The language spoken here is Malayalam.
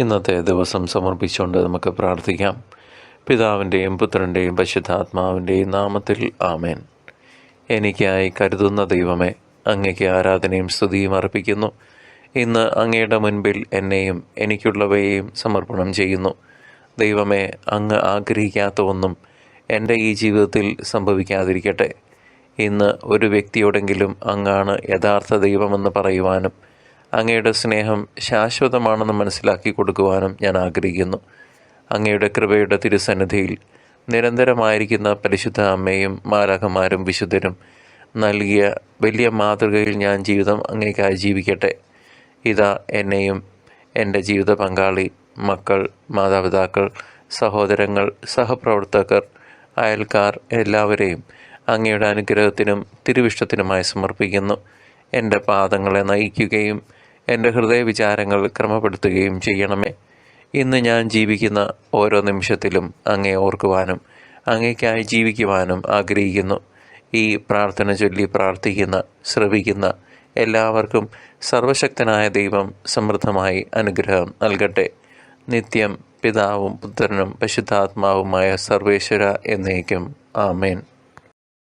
ഇന്നത്തെ ദിവസം സമർപ്പിച്ചുകൊണ്ട് നമുക്ക് പ്രാർത്ഥിക്കാം. പിതാവിൻ്റെയും പുത്രൻ്റെയും പരിശുദ്ധാത്മാവിൻ്റെയും നാമത്തിൽ ആമേൻ. എനിക്കായി കരുതുന്ന ദൈവമേ, അങ്ങയ്ക്ക് ആരാധനയും സ്തുതിയും അർപ്പിക്കുന്നു. ഇന്ന് അങ്ങയുടെ മുൻപിൽ എന്നെയും എനിക്കുള്ളവയെയും സമർപ്പണം ചെയ്യുന്നു. ദൈവമേ, അങ്ങ് ആഗ്രഹിക്കാത്ത ഒന്നും എൻ്റെ ഈ ജീവിതത്തിൽ സംഭവിക്കാതിരിക്കട്ടെ. ഇന്ന് ഒരു വ്യക്തിയോടെങ്കിലും അങ്ങാണ് യഥാർത്ഥ ദൈവമെന്ന് പറയുവാനും അങ്ങയുടെ സ്നേഹം ശാശ്വതമാണെന്ന് മനസ്സിലാക്കി കൊടുക്കുവാനും ഞാൻ ആഗ്രഹിക്കുന്നു. അങ്ങയുടെ കൃപയുടെ തിരുസന്നിധിയിൽ നിരന്തരമായിരിക്കുന്ന പരിശുദ്ധ അമ്മയും മാലാഖമാരും വിശുദ്ധരും നൽകിയ വലിയ മാതൃകയിൽ ഞാൻ ജീവിതം അങ്ങേക്കായി ജീവിക്കട്ടെ. ഇതാ എന്നെയും എൻ്റെ ജീവിത പങ്കാളി, മക്കൾ, മാതാപിതാക്കൾ, സഹോദരങ്ങൾ, സഹപ്രവർത്തകർ, അയൽക്കാർ എല്ലാവരെയും അങ്ങയുടെ അനുഗ്രഹത്തിനും തിരുവിഷ്ടത്തിനുമായി സമർപ്പിക്കുന്നു. എൻ്റെ പാദങ്ങളെ നയിക്കുകയും എൻ്റെ ഹൃദയവിചാരങ്ങൾ ക്രമപ്പെടുത്തുകയും ചെയ്യണമേ. ഇന്ന് ഞാൻ ജീവിക്കുന്ന ഓരോ നിമിഷത്തിലും അങ്ങയെ ഓർക്കുവാനും അങ്ങയ്ക്കായി ജീവിക്കുവാനും ആഗ്രഹിക്കുന്നു. ഈ പ്രാർത്ഥന ചൊല്ലി പ്രാർത്ഥിക്കുന്ന, ശ്രവിക്കുന്ന എല്ലാവർക്കും സർവശക്തനായ ദൈവം സമൃദ്ധമായി അനുഗ്രഹം നൽകട്ടെ. നിത്യം പിതാവും പുത്രനും പരിശുദ്ധാത്മാവുമായ സർവേശ്വര എന്നേക്കും ആമേൻ.